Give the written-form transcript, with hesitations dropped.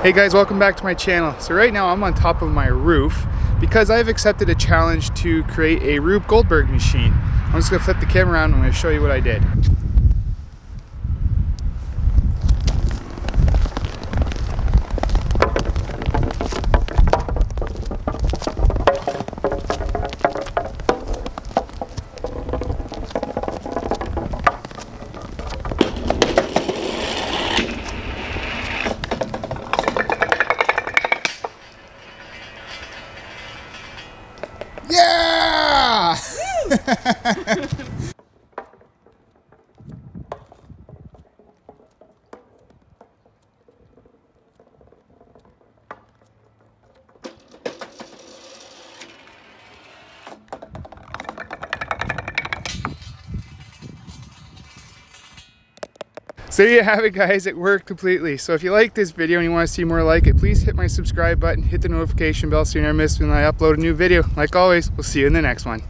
Hey guys, welcome back to my channel. So right now I'm on top of my roof because I've accepted a challenge to create a Rube Goldberg machine. I'm just gonna flip the camera around and I'm gonna show you what I did. Yeah! So there you have it guys, it worked completely. So if you like this video and you want to see more like it, please hit my subscribe button, hit the notification bell so you never miss when I upload a new video. Like always, we'll see you in the next one.